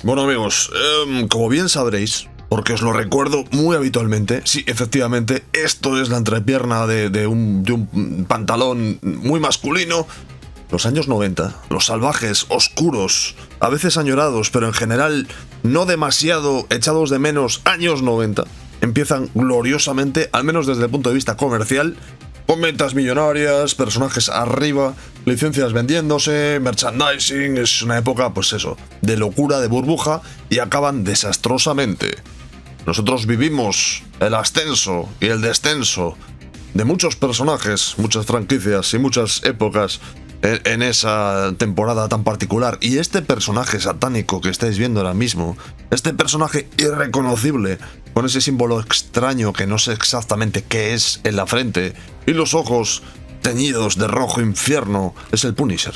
Bueno amigos, como bien sabréis, porque os lo recuerdo muy habitualmente, sí, efectivamente, esto es la entrepierna de un pantalón muy masculino. Los años 90, los salvajes, oscuros, a veces añorados, pero en general no demasiado echados de menos años 90, empiezan gloriosamente, al menos desde el punto de vista comercial, con ventas millonarias, personajes arriba, licencias vendiéndose, merchandising. Es una época, pues eso, de locura, de burbuja, y acaban desastrosamente. Nosotros vivimos el ascenso y el descenso de muchos personajes, muchas franquicias y muchas épocas en esa temporada tan particular. Y este personaje satánico que estáis viendo ahora mismo, este personaje irreconocible, con ese símbolo extraño que no sé exactamente qué es en la frente, y los ojos teñidos de rojo infierno, es el Punisher.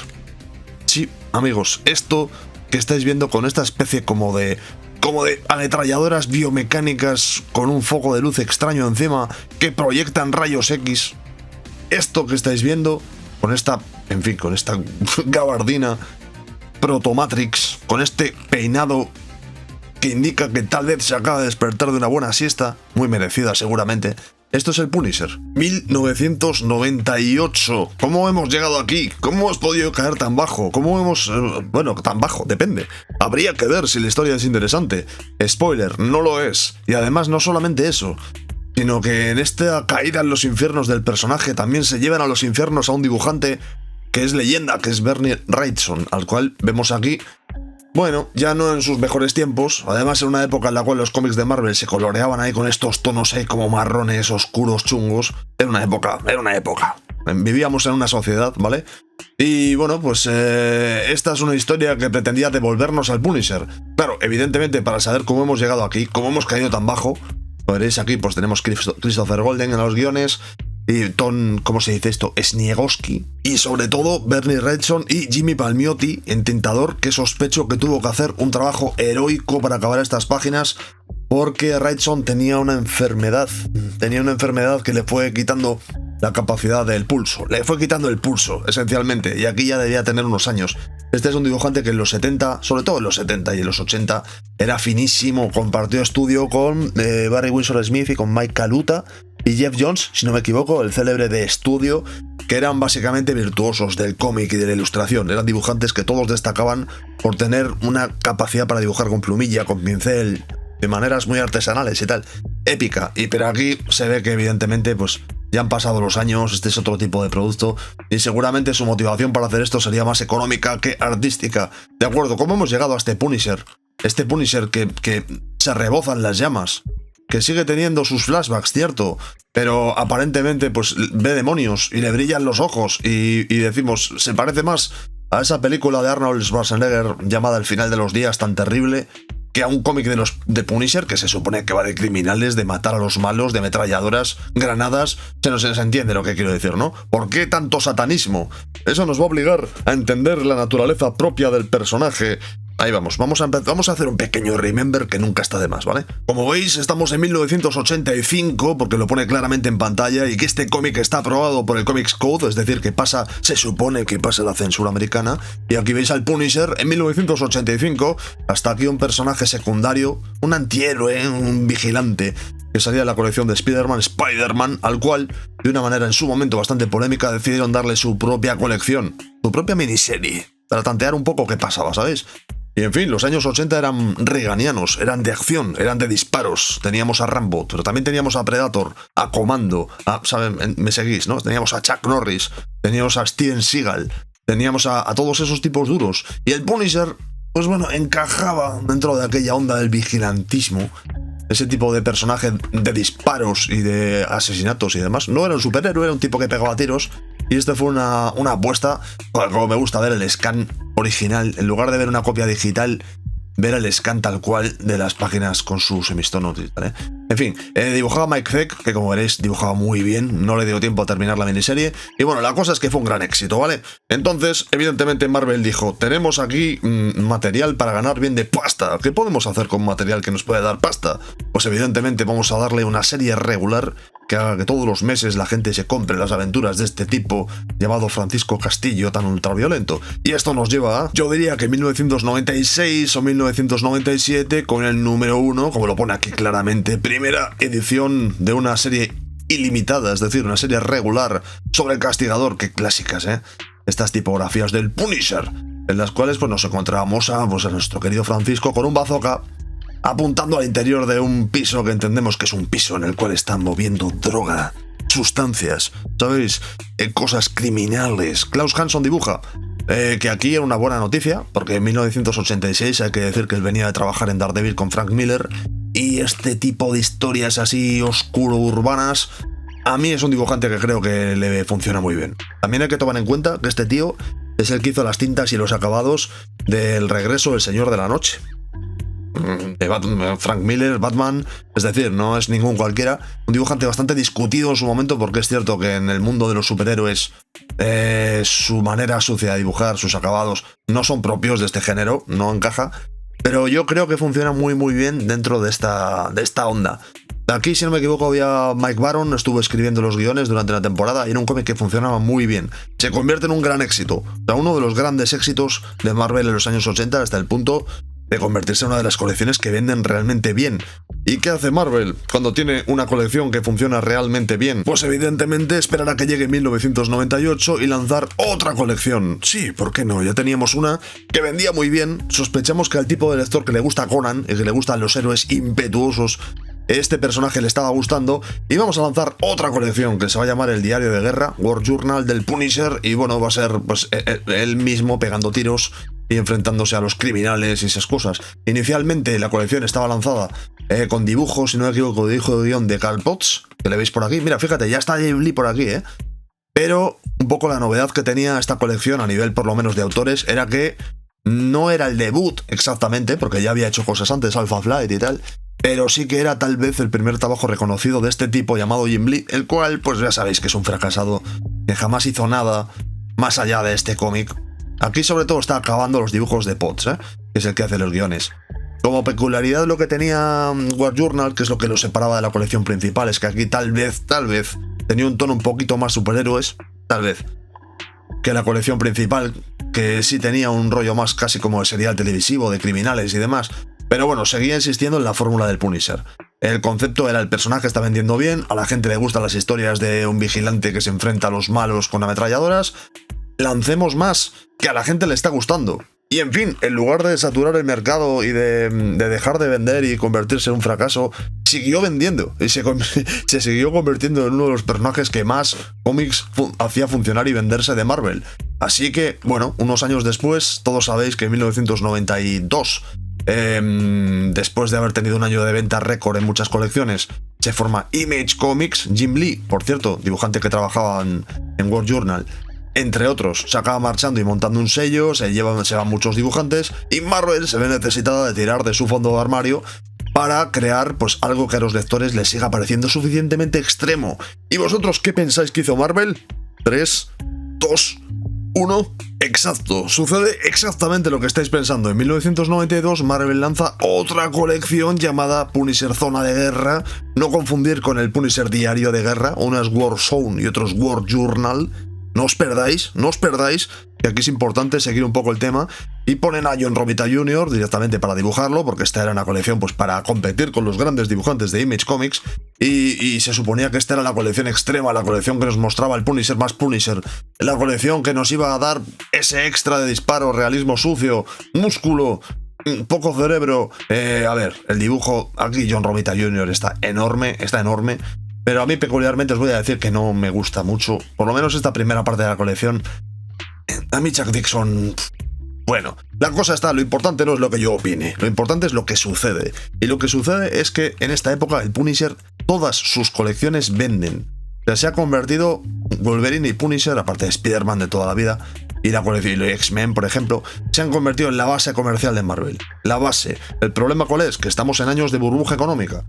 Sí, amigos, esto que estáis viendo con esta especie como de ametralladoras biomecánicas con un foco de luz extraño encima que proyectan rayos X. Esto que estáis viendo con esta, en fin, con esta gabardina Protomatrix, con este peinado que indica que tal vez se acaba de despertar de una buena siesta, muy merecida seguramente. Esto es el Punisher, 1998. ¿Cómo hemos llegado aquí? ¿Cómo hemos podido caer tan bajo? ¿Cómo hemos... bueno, tan bajo, depende. Habría que ver si la historia es interesante. Spoiler, no lo es. Y además no solamente eso, sino que en esta caída en los infiernos del personaje también se llevan a los infiernos a un dibujante que es leyenda, que es Bernie Wrightson, al cual vemos aquí, bueno, ya no en sus mejores tiempos, además en una época en la cual los cómics de Marvel se coloreaban ahí con estos tonos ahí como marrones, oscuros, chungos. Era una época. Vivíamos en una sociedad, ¿vale? Y bueno, pues esta es una historia que pretendía devolvernos al Punisher. Claro, evidentemente para saber cómo hemos llegado aquí, cómo hemos caído tan bajo, lo veréis aquí, pues tenemos Christopher Golden en los guiones, y Tom, ¿cómo se dice esto? Sniegoski. Y sobre todo Bernie Wrightson y Jimmy Palmiotti, entintador, que sospecho que tuvo que hacer un trabajo heroico para acabar estas páginas, porque Wrightson tenía una enfermedad que le fue quitando la capacidad del pulso. Le fue quitando el pulso, esencialmente, y aquí ya debía tener unos años. Este es un dibujante que en los 70, sobre todo en los 70 y en los 80, era finísimo. Compartió estudio con Barry Windsor Smith y con Mike Kaluta y Jeff Jones, si no me equivoco, el célebre de estudio, que eran básicamente virtuosos del cómic y de la ilustración. Eran dibujantes que todos destacaban por tener una capacidad para dibujar con plumilla, con pincel, de maneras muy artesanales y tal. Épica. Pero aquí se ve que evidentemente pues ya han pasado los años, este es otro tipo de producto y seguramente su motivación para hacer esto sería más económica que artística. De acuerdo, ¿cómo hemos llegado a este Punisher? Este Punisher que se rebozan las llamas, que sigue teniendo sus flashbacks, cierto, pero aparentemente pues ve demonios y le brillan los ojos y decimos, se parece más a esa película de Arnold Schwarzenegger llamada El final de los días, tan terrible, que a un cómic de Punisher que se supone que va de criminales, de matar a los malos, de ametralladoras, granadas. Se nos entiende lo que quiero decir, ¿no? ¿Por qué tanto satanismo? Eso nos va a obligar a entender la naturaleza propia del personaje. Ahí vamos a hacer un pequeño remember que nunca está de más, ¿vale? Como veis, estamos en 1985, porque lo pone claramente en pantalla, y que este cómic está aprobado por el Comics Code, es decir, que se supone que pasa la censura americana, y aquí veis al Punisher en 1985, hasta aquí un personaje secundario, un antihéroe, un vigilante, que salía de la colección de Spider-Man, al cual, de una manera en su momento bastante polémica, decidieron darle su propia colección, su propia miniserie, para tantear un poco qué pasaba, ¿sabéis? Y en fin, los años 80 eran reaganianos, eran de acción, eran de disparos. Teníamos a Rambo, pero también teníamos a Predator, a Commando, ¿saben? Me seguís, ¿no? Teníamos a Chuck Norris, teníamos a Steven Seagal, teníamos a todos esos tipos duros. Y el Punisher, pues bueno, encajaba dentro de aquella onda del vigilantismo. Ese tipo de personaje de disparos y de asesinatos y demás. No era un superhéroe, era un tipo que pegaba tiros. Y este fue una apuesta, como me gusta ver el scan original, en lugar de ver una copia digital, ver el scan tal cual de las páginas con sus semistonos y tal, ¿eh? En fin, dibujaba Mike Zeck, que como veréis dibujaba muy bien, no le dio tiempo a terminar la miniserie, y bueno, la cosa es que fue un gran éxito, ¿vale? Entonces, evidentemente Marvel dijo, tenemos aquí material para ganar bien de pasta. ¿Qué podemos hacer con material que nos puede dar pasta? Pues evidentemente vamos a darle una serie regular que haga que todos los meses la gente se compre las aventuras de este tipo llamado Francisco Castillo tan ultraviolento. Y esto nos lleva a, yo diría que 1996 o 1997 con el número 1, como lo pone aquí claramente, primera edición de una serie ilimitada, es decir, una serie regular sobre el castigador. Qué clásicas, estas tipografías del Punisher, en las cuales pues nos encontrábamos a nuestro querido Francisco con un bazooka apuntando al interior de un piso que entendemos que es un piso en el cual están moviendo droga, sustancias, ¿sabéis? Cosas criminales. Klaus Hanson dibuja, que aquí era una buena noticia, porque en 1986 hay que decir que él venía de trabajar en Daredevil con Frank Miller, y este tipo de historias así oscuro-urbanas, a mí es un dibujante que creo que le funciona muy bien. También hay que tomar en cuenta que este tío es el que hizo las tintas y los acabados del regreso del Señor de la Noche. De Frank Miller, Batman, es decir, no es ningún cualquiera, un dibujante bastante discutido en su momento, porque es cierto que en el mundo de los superhéroes su manera sucia de dibujar, sus acabados, no son propios de este género, no encaja, pero yo creo que funciona muy bien dentro de esta onda. Aquí, si no me equivoco, había Mike Baron, estuvo escribiendo los guiones durante la temporada y era un cómic que funcionaba muy bien. Se convierte en un gran éxito, o sea, uno de los grandes éxitos de Marvel en los años 80 hasta el punto de convertirse en una de las colecciones que venden realmente bien. ¿Y qué hace Marvel cuando tiene una colección que funciona realmente bien? Pues evidentemente esperar a que llegue 1998 y lanzar otra colección. Sí, ¿por qué no? Ya teníamos una que vendía muy bien, sospechamos que al tipo de lector que le gusta Conan y que le gustan los héroes impetuosos, este personaje le estaba gustando, y vamos a lanzar otra colección que se va a llamar El Diario de Guerra, War Journal del Punisher, y bueno, va a ser pues él mismo pegando tiros y enfrentándose a los criminales y esas cosas. Inicialmente la colección estaba lanzada con dibujos, si no me equivoco, dibujo de guión de Carl Potts, que le veis por aquí. Mira, fíjate, ya está Jim Lee por aquí, Pero un poco la novedad que tenía esta colección a nivel por lo menos de autores era que no era el debut exactamente, porque ya había hecho cosas antes, Alpha Flight y tal, pero sí que era tal vez el primer trabajo reconocido de este tipo llamado Jim Lee, el cual pues ya sabéis que es un fracasado, que jamás hizo nada más allá de este cómic. Aquí sobre todo está acabando los dibujos de Potts, que es el que hace los guiones. Como peculiaridad lo que tenía War Journal, que es lo que lo separaba de la colección principal, es que aquí tal vez, tenía un tono un poquito más superhéroes, tal vez, que la colección principal, que sí tenía un rollo más casi como de serial televisivo, de criminales y demás. Pero bueno, seguía insistiendo en la fórmula del Punisher. El concepto era el personaje está vendiendo bien, a la gente le gustan las historias de un vigilante que se enfrenta a los malos con ametralladoras. Lancemos más, que a la gente le está gustando. Y en fin, en lugar de saturar el mercado y de dejar de vender y convertirse en un fracaso, siguió vendiendo y se siguió convirtiendo en uno de los personajes que más cómics hacía funcionar y venderse de Marvel. Así que, bueno, unos años después, todos sabéis que en 1992, después de haber tenido un año de venta récord en muchas colecciones, se forma Image Comics. Jim Lee, por cierto, dibujante que trabajaba en War Journal, entre otros, se acaba marchando y montando un sello, se van muchos dibujantes, y Marvel se ve necesitada de tirar de su fondo de armario para crear pues algo que a los lectores les siga pareciendo suficientemente extremo. ¿Y vosotros qué pensáis que hizo Marvel? 3, 2, 1... Exacto, sucede exactamente lo que estáis pensando. En 1992 Marvel lanza otra colección llamada Punisher Zona de Guerra, no confundir con el Punisher Diario de Guerra, unas War Zone y otros War Journal. No os perdáis, que aquí es importante seguir un poco el tema, y ponen a John Romita Jr. directamente para dibujarlo, porque esta era una colección pues para competir con los grandes dibujantes de Image Comics, y se suponía que esta era la colección extrema, la colección que nos mostraba el Punisher más Punisher, la colección que nos iba a dar ese extra de disparo, realismo sucio, músculo, poco cerebro. A ver, el dibujo aquí John Romita Jr. está enorme, pero a mí peculiarmente os voy a decir que no me gusta mucho, por lo menos esta primera parte de la colección. A mí Chuck Dixon... Bueno, la cosa está, lo importante no es lo que yo opine, lo importante es lo que sucede. Y lo que sucede es que en esta época el Punisher, todas sus colecciones venden. O sea, se ha convertido Wolverine y Punisher, aparte de Spider-Man de toda la vida, y la colección de X-Men, por ejemplo, se han convertido en la base comercial de Marvel. La base. ¿El problema cuál es? Que estamos en años de burbuja económica.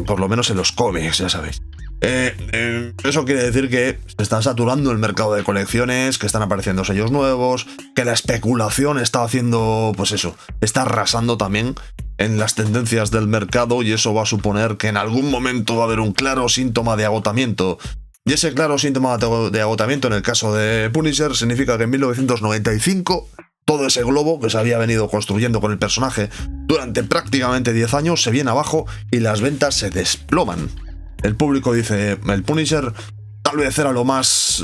Por lo menos en los cómics, ya sabéis. Eso quiere decir que se está saturando el mercado de colecciones, que están apareciendo sellos nuevos, que la especulación está haciendo, pues eso, está arrasando también. en las tendencias del mercado y eso va a suponer que en algún momento va a haber un claro síntoma de agotamiento. Y ese claro síntoma de agotamiento en el caso de Punisher significa que en 1995 todo ese globo que se había venido construyendo con el personaje durante prácticamente 10 años se viene abajo y las ventas se desploman. El público dice, el Punisher tal vez era lo más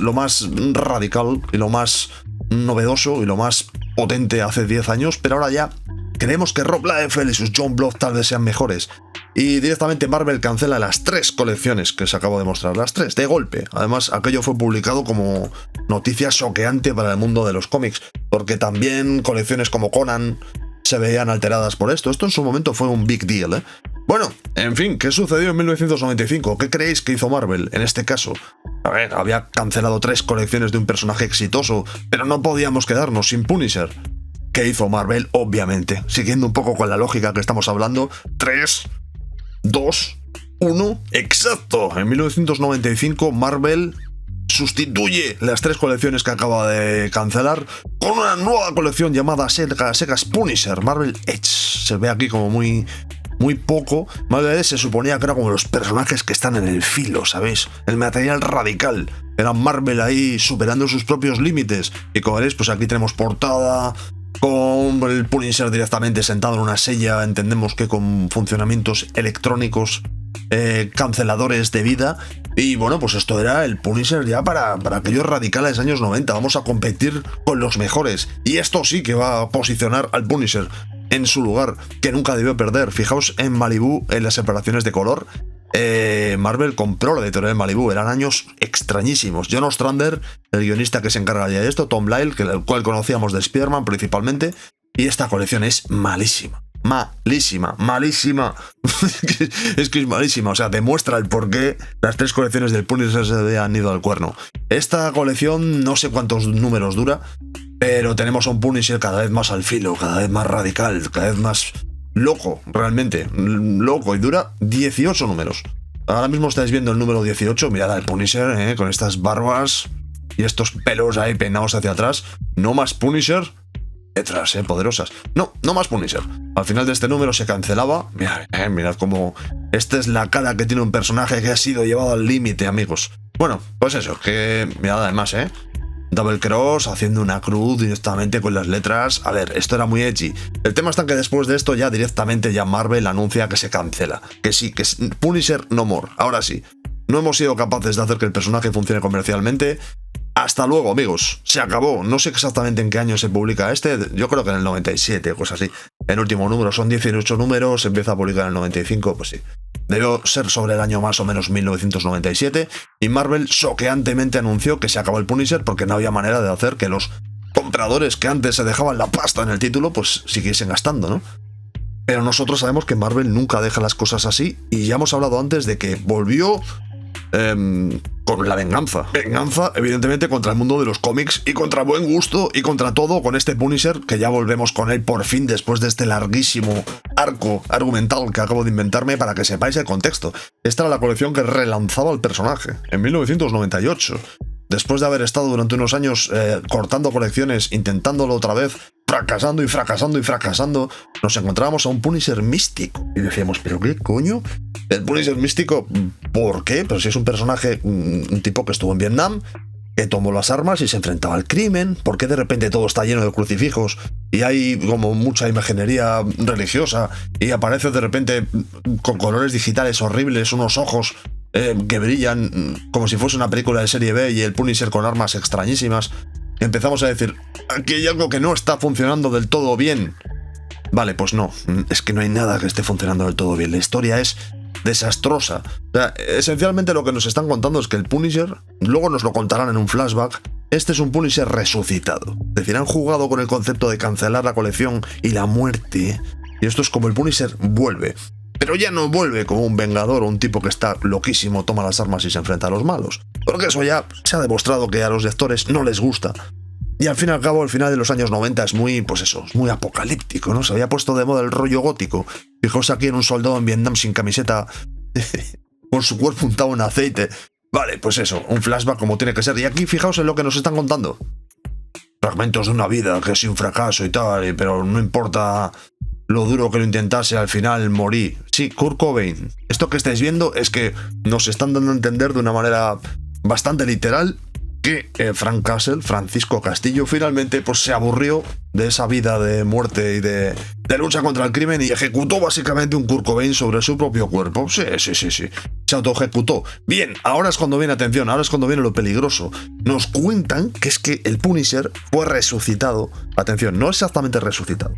radical y lo más novedoso y lo más potente hace 10 años, pero ahora ya creemos que Rob Liefeld y sus John Blood tal vez sean mejores. Y directamente Marvel cancela las 3 colecciones que se acabo de mostrar, las 3, de golpe. Además, aquello fue publicado como noticia choqueante para el mundo de los cómics, porque también colecciones como Conan se veían alteradas por esto. Esto en su momento fue un big deal, ¿eh? Bueno, en fin, ¿qué sucedió en 1995? ¿Qué creéis que hizo Marvel en este caso? A ver, había cancelado 3 colecciones de un personaje exitoso, pero no podíamos quedarnos sin Punisher. ¿Qué hizo Marvel? Obviamente, siguiendo un poco con la lógica que estamos hablando, 3, 2, 1, exacto. En 1995 Marvel sustituye las 3 colecciones que acaba de cancelar con una nueva colección llamada Sega's Punisher, Marvel Edge. Se ve aquí como muy poco. Marvel Edge se suponía que era como los personajes que están en el filo, ¿sabéis? El material radical. Era Marvel ahí superando sus propios límites. Y como veréis, pues aquí tenemos portada con el Punisher directamente sentado en una silla, entendemos que con funcionamientos electrónicos canceladores de vida. Y bueno, pues esto era el Punisher ya para aquellos radicales años 90. Vamos a competir con los mejores. Y esto sí que va a posicionar al Punisher en su lugar, que nunca debió perder. Fijaos en Malibu, en las separaciones de color. Marvel compró la editorial de Malibu, eran años extrañísimos. John Ostrander, el guionista que se encarga de esto, Tom Lyle, el cual conocíamos de Spider-Man principalmente, y esta colección es malísima. Malísima. Es que es malísima, o sea, demuestra el por qué las 3 colecciones del Punisher se han ido al cuerno. Esta colección no sé cuántos números dura, pero tenemos a un Punisher cada vez más al filo, cada vez más radical, cada vez más loco, realmente, loco, y dura 18 números. Ahora mismo estáis viendo el número 18, mirad al Punisher, con estas barbas y estos pelos ahí peinados hacia atrás. No más Punisher, letras, poderosas. No más Punisher. Al final de este número se cancelaba. Mirad cómo esta es la cara que tiene un personaje que ha sido llevado al límite, amigos. Bueno, pues eso, que mirad además, Double Cross haciendo una cruz directamente con las letras. A ver, esto era muy edgy. El tema está en que después de esto ya directamente ya Marvel anuncia que se cancela. Que sí, que es Punisher no more. Ahora sí. No hemos sido capaces de hacer que el personaje funcione comercialmente. Hasta luego, amigos. Se acabó. No sé exactamente en qué año se publica este. Yo creo que en el 97, cosas así. El último número son 18 números. Se empieza a publicar en el 95, pues sí. Debió ser sobre el año más o menos 1997. Y Marvel choqueantemente anunció que se acabó el Punisher porque no había manera de hacer que los compradores que antes se dejaban la pasta en el título pues siguiesen gastando, ¿no? Pero nosotros sabemos que Marvel nunca deja las cosas así. Y ya hemos hablado antes de que volvió con la venganza. Venganza, evidentemente, contra el mundo de los cómics y contra buen gusto y contra todo con este Punisher, que ya volvemos con él por fin después de este larguísimo arco argumental que acabo de inventarme para que sepáis el contexto. Esta era la colección que relanzaba al personaje en 1998. Después de haber estado durante unos años cortando colecciones, intentándolo otra vez, fracasando, nos encontrábamos a un Punisher místico. Y decíamos, ¿pero qué coño? El Punisher místico, ¿por qué? Pero si es un personaje, un tipo que estuvo en Vietnam, que tomó las armas y se enfrentaba al crimen. ¿Por qué de repente todo está lleno de crucifijos y hay como mucha imaginería religiosa y aparece de repente con colores digitales horribles, unos ojos que brillan como si fuese una película de serie B y el Punisher con armas extrañísimas? Y empezamos a decir, aquí hay algo que no está funcionando del todo bien. Vale, pues no, es que no hay nada que esté funcionando del todo bien. La historia es desastrosa. O sea, esencialmente lo que nos están contando es que el Punisher, luego nos lo contarán en un flashback, este es un Punisher resucitado. Es decir, han jugado con el concepto de cancelar la colección y la muerte. Y esto es como el Punisher vuelve. Pero ya no vuelve como un vengador o un tipo que está loquísimo, toma las armas y se enfrenta a los malos. Porque eso ya se ha demostrado que a los lectores no les gusta. Y al fin y al cabo, el final de los años 90 es muy, pues eso, es muy apocalíptico, ¿no? Se había puesto de moda el rollo gótico. Fijaos aquí en un soldado en Vietnam sin camiseta, con su cuerpo untado en aceite. Vale, pues eso, un flashback como tiene que ser. Y aquí fijaos en lo que nos están contando. Fragmentos de una vida que es un fracaso y tal, pero no importa lo duro que lo intentase, al final morí. Sí, Kurt Cobain. Esto que estáis viendo es que nos están dando a entender de una manera bastante literal que Francisco Castillo, finalmente pues se aburrió de esa vida de muerte y de lucha contra el crimen y ejecutó básicamente un Kurt Cobain sobre su propio cuerpo. Sí. Se autoejecutó. Bien, ahora es cuando viene, atención, ahora es cuando viene lo peligroso. Nos cuentan que es que el Punisher fue resucitado. Atención, no exactamente resucitado.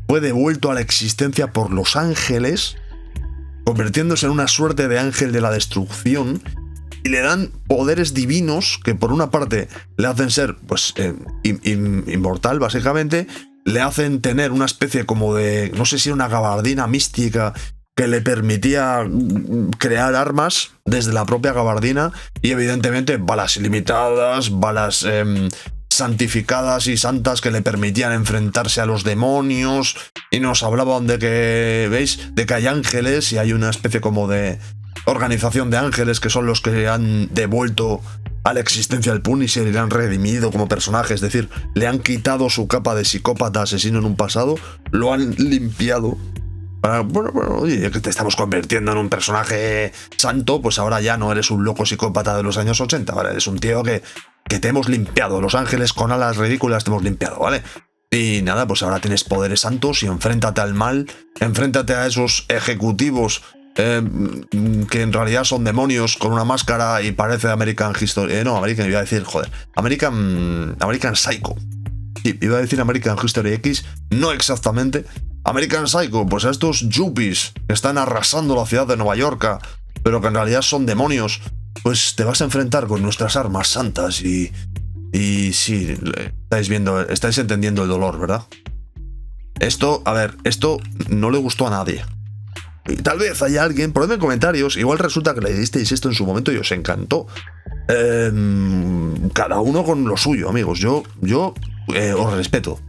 Fue devuelto a la existencia por los ángeles, convirtiéndose en una suerte de ángel de la destrucción, y le dan poderes divinos que por una parte le hacen ser pues inmortal básicamente, le hacen tener una especie como de, no sé si una gabardina mística que le permitía crear armas desde la propia gabardina y evidentemente balas ilimitadas, balas santificadas y santas que le permitían enfrentarse a los demonios, y nos hablaban de que, ¿veis? De que hay ángeles y hay una especie como de organización de ángeles que son los que han devuelto a la existencia al Punisher y le han redimido como personaje, es decir, le han quitado su capa de psicópata asesino en un pasado, lo han limpiado. Bueno, oye, que te estamos convirtiendo en un personaje santo, pues ahora ya no eres un loco psicópata de los años 80, ¿vale? Eres un tío que te hemos limpiado, los ángeles con alas ridículas te hemos limpiado, ¿vale? Y nada, pues ahora tienes poderes santos y enfréntate al mal, enfréntate a esos ejecutivos que en realidad son demonios con una máscara y parece American History... American, iba a decir, American Psycho. Sí, iba a decir American History X, no exactamente. American Psycho, pues a estos yuppies que están arrasando la ciudad de Nueva York, pero que en realidad son demonios, pues te vas a enfrentar con nuestras armas santas y sí, estáis entendiendo el dolor, ¿verdad? Esto no le gustó a nadie. Y tal vez haya alguien, ponedme en comentarios, igual resulta que le disteis esto en su momento y os encantó. Cada uno con lo suyo, amigos. Yo os respeto.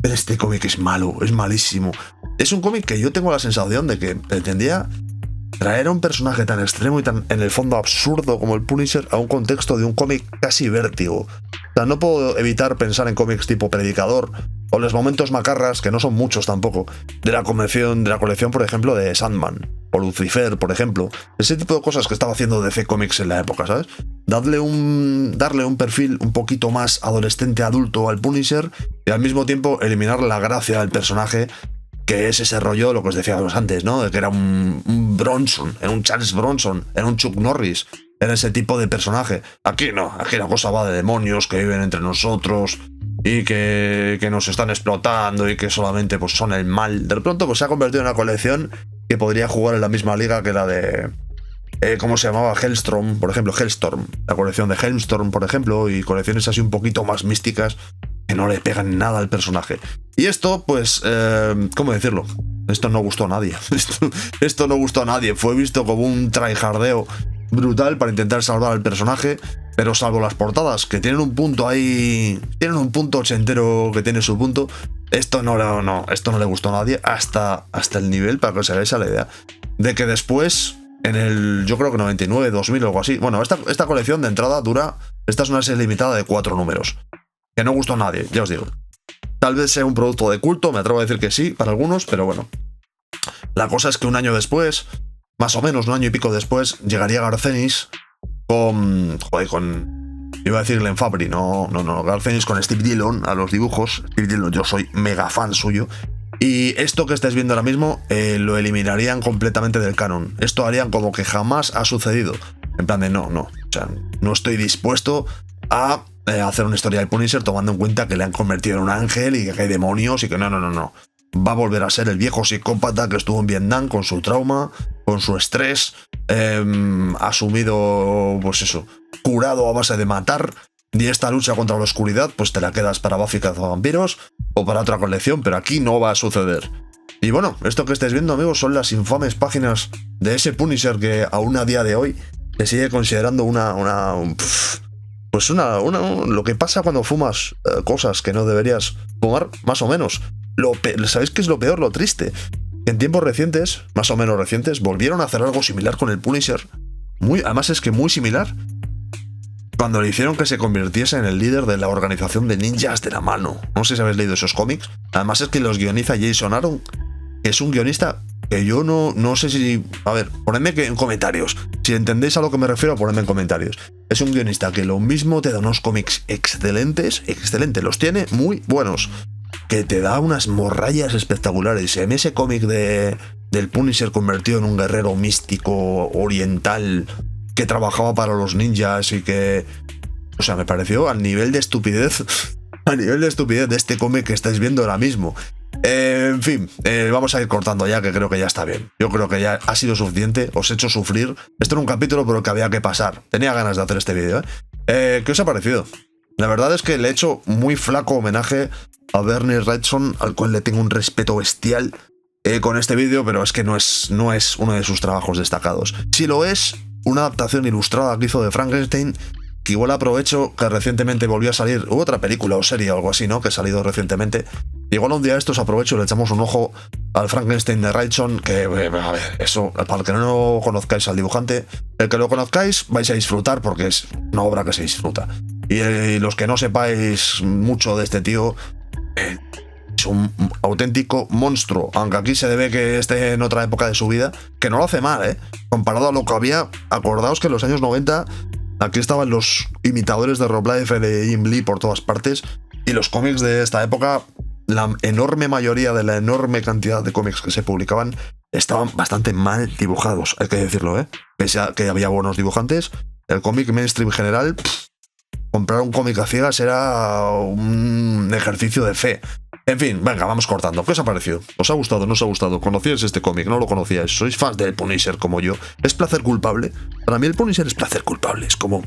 Pero este cómic es malo, es malísimo. Es un cómic que yo tengo la sensación de que pretendía traer a un personaje tan extremo y tan en el fondo absurdo como el Punisher a un contexto de un cómic casi vértigo. O sea, no puedo evitar pensar en cómics tipo Predicador o los momentos macarras, que no son muchos tampoco, de la colección, por ejemplo, de Sandman o Lucifer, por ejemplo. Ese tipo de cosas que estaba haciendo DC Comics en la época, ¿sabes? Darle un perfil un poquito más adolescente adulto al Punisher y al mismo tiempo eliminar la gracia del personaje, que es ese rollo, lo que os decíamos antes, ¿no? De que era un Bronson, era un Charles Bronson, era un Chuck Norris, era ese tipo de personaje. Aquí no, aquí la cosa va de demonios que viven entre nosotros y que nos están explotando y que solamente pues son el mal. De pronto pues se ha convertido en una colección que podría jugar en la misma liga que la de... ¿cómo se llamaba? Hellstorm, por ejemplo, Hellstorm. La colección de Hellstorm, por ejemplo, y colecciones así un poquito más místicas que no le pegan nada al personaje. Y esto, pues, ¿cómo decirlo? Esto no gustó a nadie. Esto no gustó a nadie. Fue visto como un traijardeo brutal para intentar salvar al personaje, pero salvo las portadas, que tienen un punto ahí... Tienen un punto ochentero que tiene su punto. Esto no le gustó a nadie hasta el nivel, para que os hagáis a la idea, de que después... En el, yo creo que 99, 2000 o algo así. Bueno, esta colección de entrada dura... Esta es una serie limitada de 4 números. Que no gustó a nadie, ya os digo. Tal vez sea un producto de culto, me atrevo a decir que sí, para algunos, pero bueno. La cosa es que un año después, más o menos un año y pico después, llegaría Garcenis con... Iba a decir Len Fabry, no. Garcenis con Steve Dillon a los dibujos. Steve Dillon, yo soy mega fan suyo. Y esto que estáis viendo ahora mismo lo eliminarían completamente del canon. Esto harían como que jamás ha sucedido. En plan de no. O sea, no estoy dispuesto a hacer una historia del Punisher tomando en cuenta que le han convertido en un ángel y que hay demonios y que no. Va a volver a ser el viejo psicópata que estuvo en Vietnam con su trauma, con su estrés, asumido, pues eso, curado a base de matar. Y esta lucha contra la oscuridad, pues te la quedas para Buffy Cazavampiros o para otra colección, pero aquí no va a suceder. Y bueno, esto que estáis viendo, amigos, son las infames páginas de ese Punisher que aún a día de hoy se sigue considerando lo que pasa cuando fumas cosas que no deberías fumar, más o menos. ¿Sabéis qué es lo peor, lo triste? Que en tiempos recientes, más o menos recientes, volvieron a hacer algo similar con el Punisher. Además es que muy similar. cuando le hicieron que se convirtiese en el líder de la organización de ninjas de la mano. No sé si habéis leído esos cómics. Además es que los guioniza Jason Aaron, que es un guionista que yo no sé si... A ver, ponedme en comentarios. Si entendéis a lo que me refiero, ponedme en comentarios. Es un guionista que lo mismo te da unos cómics excelentes, los tiene muy buenos, que te da unas morrallas espectaculares. Y a mí ese cómic del Punisher convertido en un guerrero místico oriental que trabajaba para los ninjas y que... O sea, me pareció al nivel de estupidez, de este cómic que estáis viendo ahora mismo. En fin, vamos a ir cortando ya, que creo que ya está bien. Yo creo que ya ha sido suficiente, os he hecho sufrir. Esto era un capítulo por el que había que pasar. Tenía ganas de hacer este vídeo, ¿eh? ¿Qué os ha parecido? La verdad es que le he hecho muy flaco homenaje a Bernie Wrightson, al cual le tengo un respeto bestial con este vídeo, pero es que no es uno de sus trabajos destacados. Si lo es, una adaptación ilustrada que hizo de Frankenstein, que igual aprovecho que recientemente volvió a salir, hubo otra película o serie o algo así, ¿no? Que ha salido recientemente. Igual un día de estos aprovecho y le echamos un ojo al Frankenstein de Wrightson, que, a ver, eso, para el que no conozcáis al dibujante, el que lo conozcáis vais a disfrutar porque es una obra que se disfruta. Y los que no sepáis mucho de este tío, es un auténtico monstruo, aunque aquí se debe que esté en otra época de su vida, que no lo hace mal, comparado a lo que había. Acordaos que en los años 90 aquí estaban los imitadores de Rob Liefeld, de Jim Lee por todas partes, y los cómics de esta época, la enorme mayoría de la enorme cantidad de cómics que se publicaban estaban bastante mal dibujados, hay que decirlo, pese a que había buenos dibujantes. El cómic mainstream general, comprar un cómic a ciegas era un ejercicio de fe. En fin, venga, vamos cortando. ¿Qué os ha parecido? ¿Os ha gustado? ¿No os ha gustado? ¿Conocíais este cómic? ¿No lo conocíais? ¿Sois fans del Punisher como yo? ¿Es placer culpable? Para mí el Punisher es placer culpable. Es como...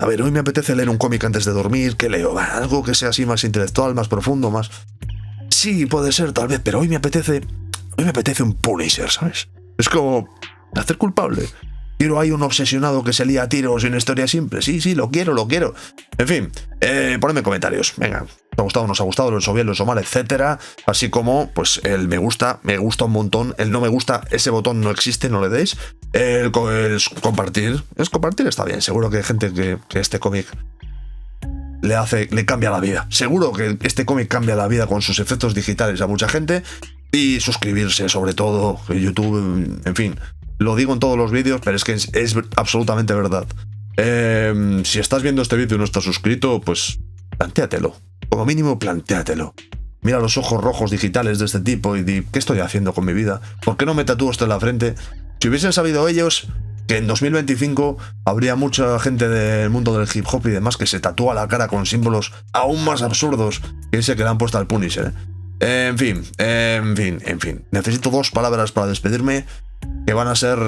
A ver, hoy me apetece leer un cómic antes de dormir. ¿Qué leo? Algo que sea así más intelectual, más profundo, más... Sí, puede ser, tal vez, pero hoy me apetece un Punisher, ¿sabes? Es como... placer culpable. Quiero ahí un obsesionado que se lía a tiros y una historia simple. Sí, lo quiero. En fin, ponedme comentarios. Venga, ¿os ha gustado, no os ha gustado, lo he hecho bien, lo he hecho mal, etcétera? Así como, pues, el me gusta un montón. El no me gusta, ese botón no existe, no le deis. El compartir. Compartir está bien. Seguro que hay gente que este cómic le cambia la vida. Seguro que este cómic cambia la vida con sus efectos digitales a mucha gente. Y suscribirse, sobre todo, en YouTube, en fin. Lo digo en todos los vídeos, pero es que es absolutamente verdad. Si estás viendo este vídeo y no estás suscrito, pues plantéatelo. Como mínimo, plantéatelo. Mira los ojos rojos digitales de este tipo y di, ¿qué estoy haciendo con mi vida? ¿Por qué no me tatúo esto en la frente? Si hubiesen sabido ellos que en 2025 habría mucha gente del mundo del hip hop y demás que se tatúa la cara con símbolos aún más absurdos que ese que le han puesto al Punisher. En fin. Necesito 2 palabras para despedirme, que van a ser...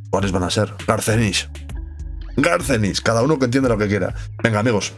¿Cuáles van a ser? Garcenis. Cada uno que entienda lo que quiera. Venga, amigos.